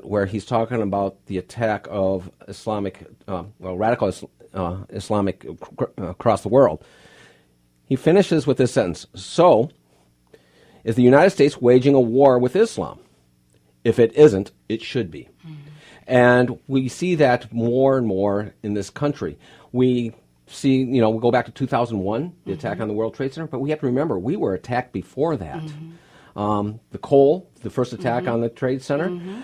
where he's talking about the attack of radical Islamic across the world. He finishes with this sentence: "So, is the United States waging a war with Islam? If it isn't, it should be." And we see that more and more in this country. We see, we go back to 2001, the attack on the World Trade Center, but we have to remember, we were attacked before that. The first attack on the Trade Center,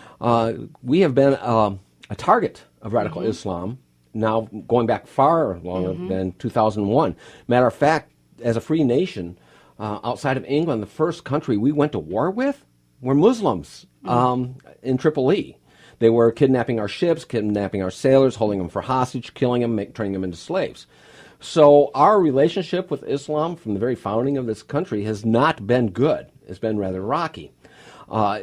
we have been a target of radical Islam, now going back far longer than 2001. Matter of fact, as a free nation, outside of England, the first country we went to war with were Muslims in Tripoli. They were kidnapping our ships, kidnapping our sailors, holding them for hostage, killing them, turning them into slaves. So our relationship with Islam from the very founding of this country has not been good. It's been rather rocky.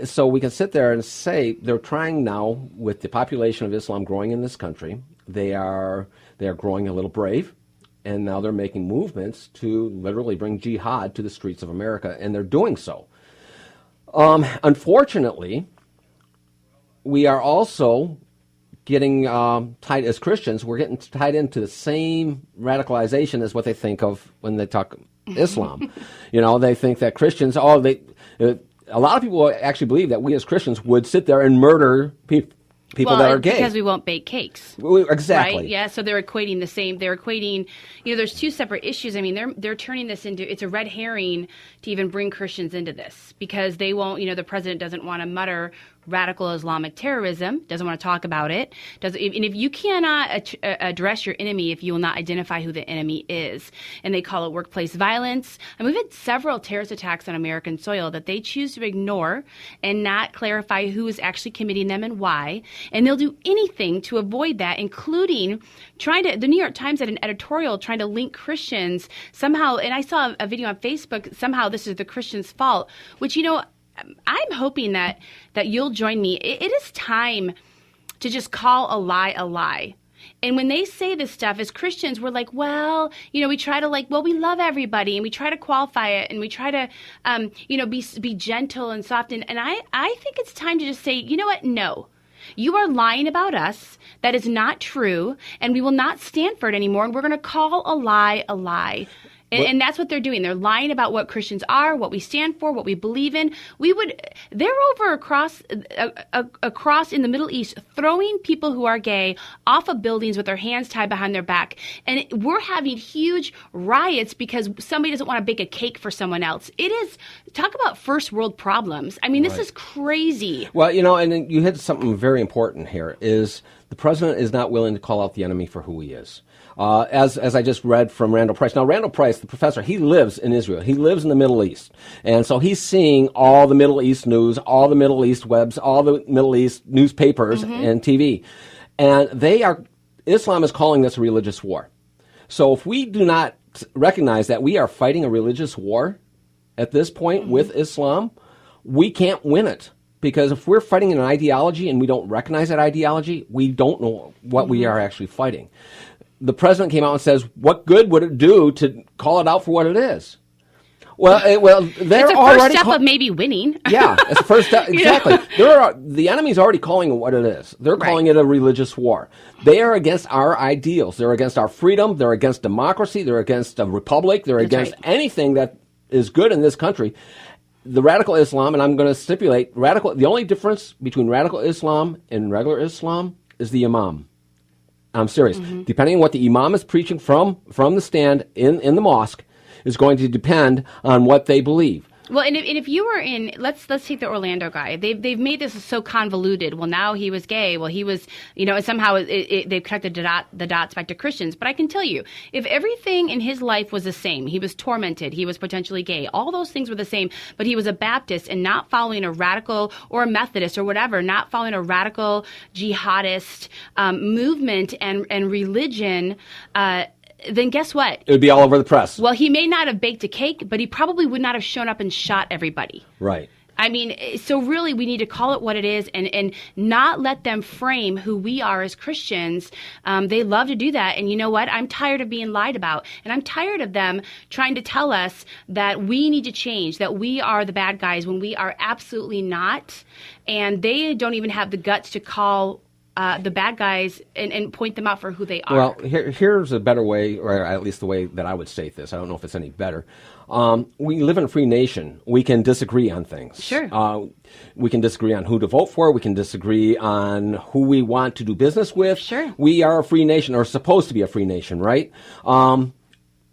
So we can sit there and say they're trying now, with the population of Islam growing in this country, they are growing a little brave, and now they're making movements to literally bring jihad to the streets of America, and they're doing so. Unfortunately, we are also getting tied, as Christians, we're getting tied into the same radicalization as what they think of when they talk Islam. They think that Christians, a lot of people actually believe that we as Christians would sit there and murder people that are gay. Because we won't bake cakes. Exactly. Right? Yeah, so they're equating the same. They're equating, there's two separate issues. I mean, they're turning this into, it's a red herring to even bring Christians into this, because they won't, the president doesn't want to mutter radical Islamic terrorism, doesn't want to talk about it. And if you cannot address your enemy, if you will not identify who the enemy is, and they call it workplace violence. And we've had several terrorist attacks on American soil that they choose to ignore and not clarify who is actually committing them and why. And they'll do anything to avoid that, including the New York Times had an editorial trying to link Christians somehow. And I saw a video on Facebook, somehow this is the Christians' fault, which, I'm hoping that you'll join me. It is time to just call a lie a lie. And when they say this stuff, as Christians, we're like, we try to we love everybody, and we try to qualify it, and we try to, be gentle and soft. And I think it's time to just say, you know what? No. You are lying about us. That is not true. And we will not stand for it anymore. And we're going to call a lie a lie. And that's what they're doing. They're lying about what Christians are, what we stand for, what we believe in. They're over across in the Middle East, throwing people who are gay off of buildings with their hands tied behind their back. And we're having huge riots because somebody doesn't want to bake a cake for someone else. Talk about first world problems. I mean, this is crazy. Well, and you hit something very important here, is the president is not willing to call out the enemy for who he is. As I just read from Randall Price. Now, Randall Price, the professor, he lives in Israel. He lives in the Middle East. And so he's seeing all the Middle East news, all the Middle East webs, all the Middle East newspapers and TV. And Islam is calling this a religious war. So if we do not recognize that we are fighting a religious war at this point with Islam, we can't win it. Because if we're fighting an ideology and we don't recognize that ideology, we don't know what we are actually fighting. The president came out and says, what good would it do to call it out for what it is? Well, they're it's a already first step of maybe winning. Yeah, it's the first step. Exactly. The enemy's already calling it what it is. They're calling it a religious war. They are against our ideals. They're against our freedom. They're against democracy. They're against a republic. They're against anything that is good in this country. The radical Islam, and I'm going to stipulate, the only difference between radical Islam and regular Islam is the imam. I'm serious. Depending on what the imam is preaching from the stand in the mosque is going to depend on what they believe. Well, and if you were in, let's take the Orlando guy. They've made this so convoluted. Well, now he was gay. Well, he was, somehow they've connected the dots back to Christians. But I can tell you, if everything in his life was the same, he was tormented, he was potentially gay, all those things were the same, but he was a Baptist and not following a radical, or a Methodist or whatever, not following a radical jihadist movement and religion, then guess what? It would be all over the press. Well, he may not have baked a cake, but he probably would not have shown up and shot everybody. Right. I mean, so really we need to call it what it is and not let them frame who we are as Christians. They love to do that. And you know what? I'm tired of being lied about. And I'm tired of them trying to tell us that we need to change, that we are the bad guys when we are absolutely not. And they don't even have the guts to call the bad guys and point them out for who they are. Well, here's a better way, or at least the way that I would state this. I don't know if it's any better. We live in a free nation. We can disagree on things. Sure. We can disagree on who to vote for. We can disagree on who we want to do business with. Sure. We are a free nation, or supposed to be a free nation, right?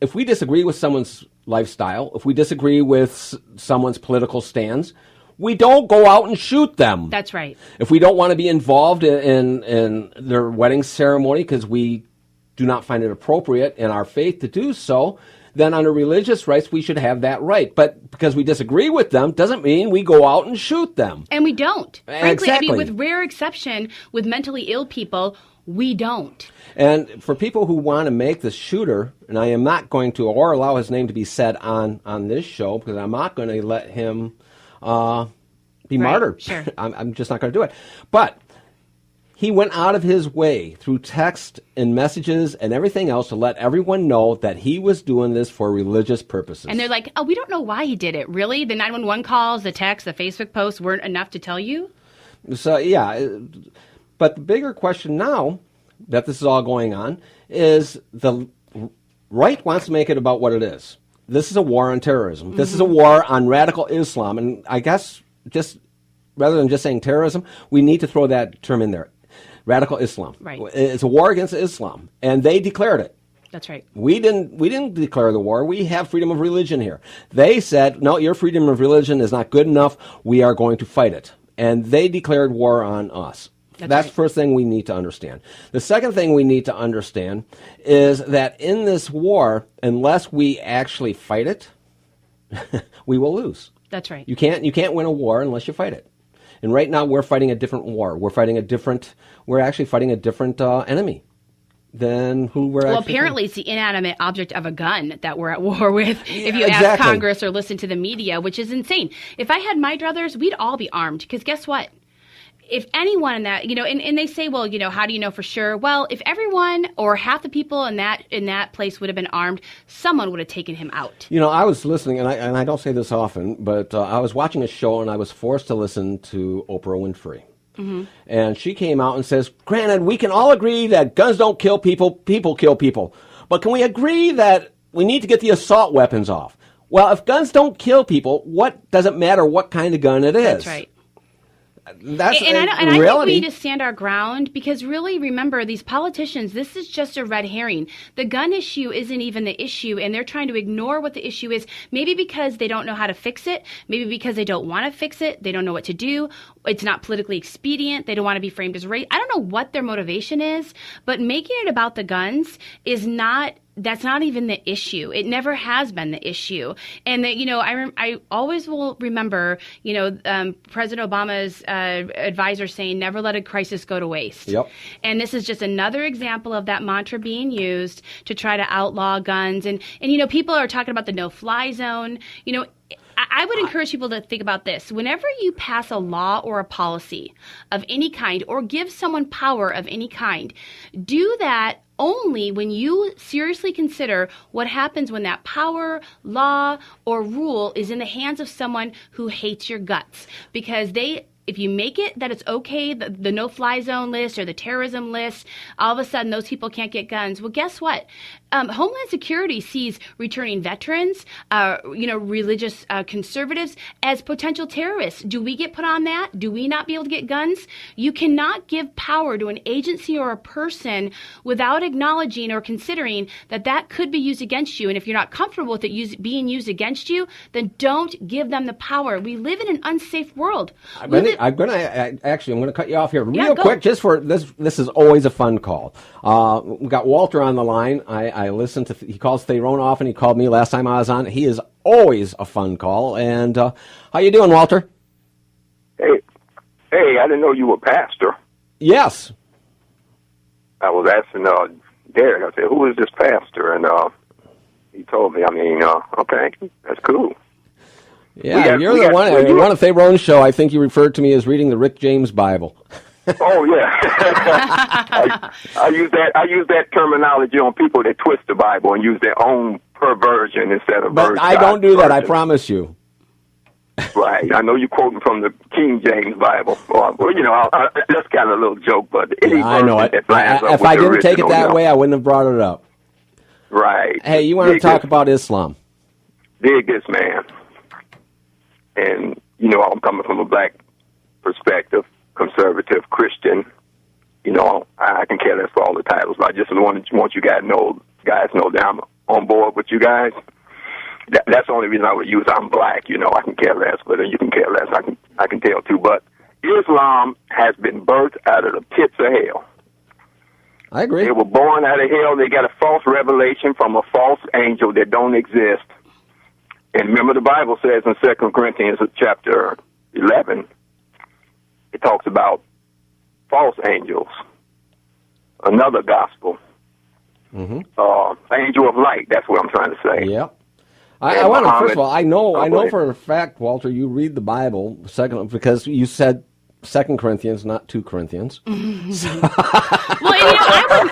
If we disagree with someone's lifestyle, if we disagree with someone's political stands, we don't go out and shoot them. That's right. If we don't want to be involved in their wedding ceremony because we do not find it appropriate in our faith to do so, then under religious rights, we should have that right. But because we disagree with them doesn't mean we go out and shoot them. And we don't. Frankly, Exactly. I mean, with rare exception, with mentally ill people, we don't. And for people who want to make the shooter, and I am not going to, or allow his name to be said on this show, because I'm not going to let him be martyred. Sure. I'm just not going to do it. But he went out of his way through text and messages and everything else to let everyone know that he was doing this for religious purposes. And they're like, oh, we don't know why he did it. Really? The 911 calls, the texts, the Facebook posts weren't enough to tell you? So, yeah. But the bigger question now that this is all going on is the right wants to make it about what it is. This is a war on terrorism. Mm-hmm. This is a war on radical Islam. And I guess just rather than just saying terrorism, we need to throw that term in there. Radical Islam. Right. It's a war against Islam. And they declared it. That's right. We didn't declare the war. We have freedom of religion here. They said, no, your freedom of religion is not good enough. We are going to fight it. And they declared war on us. That's right. the first thing we need to understand. The second thing we need to understand is that in this war, unless we actually fight it, we will lose. That's right. You can't win a war unless you fight it. And right now we're fighting a different war. We're actually fighting a different enemy than who we're Well, actually apparently it's the inanimate object of a gun that we're at war with, if you exactly. ask Congress or listen to the media, which is insane. If I had my druthers, we'd all be armed, because guess what? If anyone in that, and they say, well, how do you know for sure? Well, if everyone or half the people in that place would have been armed, someone would have taken him out. I was listening, and I don't say this often, but I was watching a show and I was forced to listen to Oprah Winfrey. Mm-hmm. And she came out and says, granted, we can all agree that guns don't kill people, people kill people. But can we agree that we need to get the assault weapons off? Well, if guns don't kill people, what does it matter what kind of gun it is? That's right. That's and I think reality. we need to stand our ground, because really, remember, these politicians, this is just a red herring. The gun issue isn't even the issue, and they're trying to ignore what the issue is, maybe because they don't know how to fix it, maybe because they don't want to fix it, they don't know what to do, it's not politically expedient, they don't want to be framed as race. I don't know what their motivation is, but making it about the guns is not... That's not even the issue. It never has been the issue. And that, I always will remember, President Obama's advisor saying, never let a crisis go to waste. Yep. And this is just another example of that mantra being used to try to outlaw guns. And people are talking about the no-fly zone. I would encourage people to think about this. Whenever you pass a law or a policy of any kind, or give someone power of any kind, do that only when you seriously consider what happens when that power, law, or rule is in the hands of someone who hates your guts. Because if you make it that it's okay, the no-fly zone list or the terrorism list, all of a sudden those people can't get guns. Well, guess what? Homeland Security sees returning veterans, religious conservatives as potential terrorists. Do we get put on that? Do we not be able to get guns? You cannot give power to an agency or a person without acknowledging or considering that could be used against you. And if you're not comfortable with it being used against you, then don't give them the power. We live in an unsafe world. I'm going to cut you off here real go. quick, just for this. This is always a fun call. We got Walter on the line. I listened to. He calls Tyrone often. He called me last time I was on. He is always a fun call. And how you doing, Walter? Hey, I didn't know you were a pastor. Yes. I was asking Derek. I said, "Who is this pastor?" And he told me. Okay, that's cool. Yeah, you're the one. One of Theron's show, I think you referred to me as reading the Rick James Bible. Oh yeah, I use that terminology on people that twist the Bible and use their own perversion instead of. But I don't do that. I promise you. Right. I know you're quoting from the King James Bible. Well, that's kind of a little joke, but I know it. If I didn't take it that way, I wouldn't have brought it up. Right. Hey, you want to talk about Islam? Dig this, man. And, I'm coming from a black perspective, conservative, Christian. I can care less for all the titles, but I just want you guys to know that I'm on board with you guys. That's the only reason I would use I'm black. I can care less, but you can care less. I can tell too. But Islam has been birthed out of the pits of hell. I agree. They were born out of hell. They got a false revelation from a false angel that don't exist. And remember, the Bible says in 2 Corinthians chapter 11, it talks about false angels, another gospel, angel of light. That's what I'm trying to say. Yep. I want to, first of all, I know for a fact, Walter, you read the Bible, because you said 2 Corinthians, not 2 Corinthians. Well,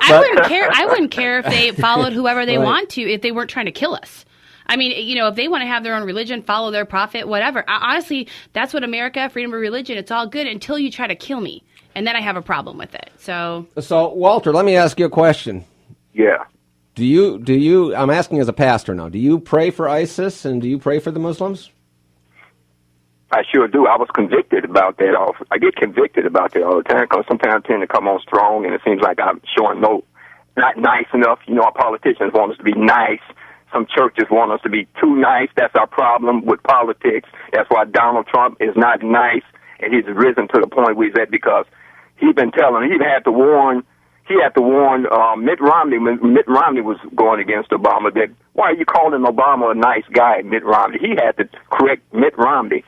I wouldn't care if they followed whoever they want to, if they weren't trying to kill us. I mean, if they want to have their own religion, follow their prophet, whatever. Honestly, that's what America, freedom of religion, it's all good until you try to kill me. And then I have a problem with it. So Walter, let me ask you a question. Yeah. Do you, I'm asking as a pastor now, do you pray for ISIS and do you pray for the Muslims? I sure do. I was convicted about that. I get convicted about that all the time because sometimes I tend to come on strong and it seems like I'm showing not nice enough. Our politicians want us to be nice. Some churches want us to be too nice. That's our problem with politics. That's why Donald Trump is not nice, and he's risen to the point where he's at because he had to warn Mitt Romney when Mitt Romney was going against Obama that, why are you calling Obama a nice guy, Mitt Romney? He had to correct Mitt Romney.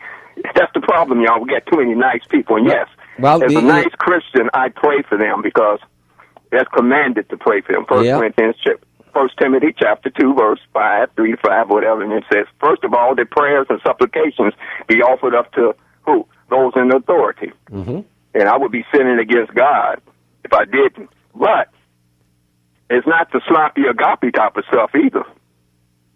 That's the problem, y'all. We got too many nice people. And yes, as a nice Christian, I pray for them because that's commanded to pray for them. First Timothy chapter 2, verse 5, 3 to 5, whatever, and it says, first of all, that prayers and supplications be offered up to who? Those in authority. Mm-hmm. And I would be sinning against God if I didn't. But it's not the sloppy agape type of stuff either.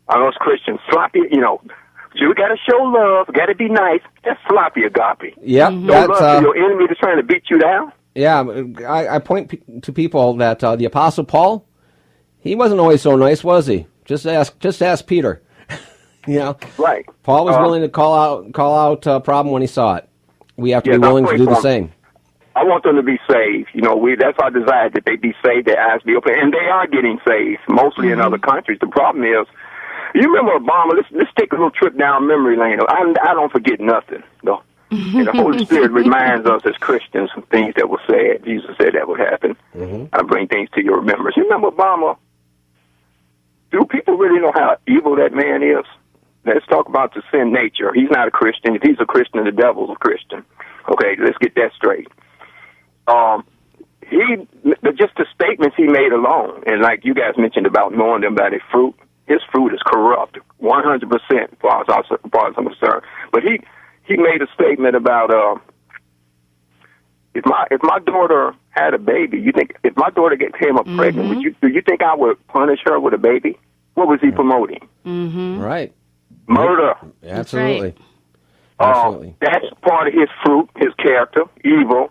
I know it's Christians, sloppy, you got to show love, got to be nice. That's sloppy agape. Yep. Show love to your enemy that's trying to beat you down. Yeah, I point to people that the Apostle Paul, he wasn't always so nice, was he? Just ask Peter. Right. Paul was willing to call out a problem when he saw it. We have to be willing to do the same. I want them to be saved. That's our desire, that they be saved, their eyes be open, and they are getting saved, mostly in other countries. The problem is, you remember Obama? Let's take a little trip down memory lane. I don't forget nothing, though. And the Holy Spirit reminds us as Christians of things that were said. Jesus said that would happen. Mm-hmm. I bring things to your remembrance. You remember Obama? Do people really know how evil that man is? Let's talk about the sin nature. He's not a Christian. If he's a Christian, the devil's a Christian. Okay, let's get that straight. Just the statements he made alone, and like you guys mentioned about knowing them by their fruit, his fruit is corrupt, 100%, as far as I'm concerned. But he made a statement about if my daughter had a baby, you think if my daughter came up pregnant, do you think I would punish her with a baby? What was he promoting? Mm-hmm. Right. Murder. Yeah, absolutely. Right. Absolutely. That's part of his fruit, his character, evil.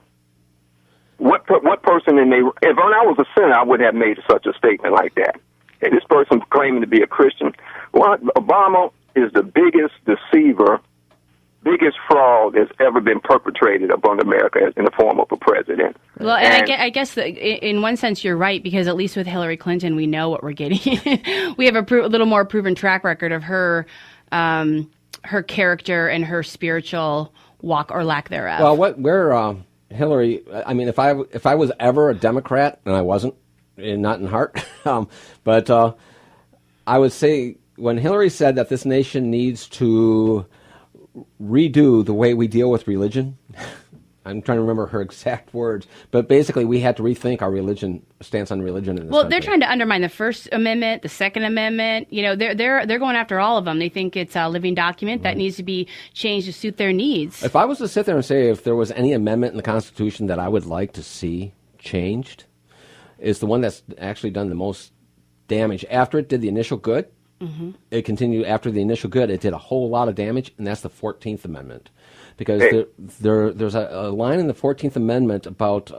What person if I was a sinner, I wouldn't have made such a statement like that. And this person claiming to be a Christian, Obama is the biggest deceiver, biggest fraud that's ever been perpetrated upon America in the form of a president. Well, and I guess in one sense you're right, because at least with Hillary Clinton, we know what we're getting. We have a little more proven track record of her character and her spiritual walk or lack thereof. Well, Hillary, I mean, if I was ever a Democrat, and I wasn't, not in heart, but I would say when Hillary said that this nation needs to redo the way we deal with religion, I'm trying to remember her exact words, but basically we had to rethink our stance on religion in this Well, country. they're trying to undermine the First Amendment, the Second Amendment. They're going after all of them. They think it's a living document that needs to be changed to suit their needs. If I was to sit there and say if there was any amendment in the Constitution that I would like to see changed, is the one that's actually done the most damage. After it did the initial good, it continued after the initial good, it did a whole lot of damage, and that's the 14th Amendment. Because there's a line in the 14th Amendment about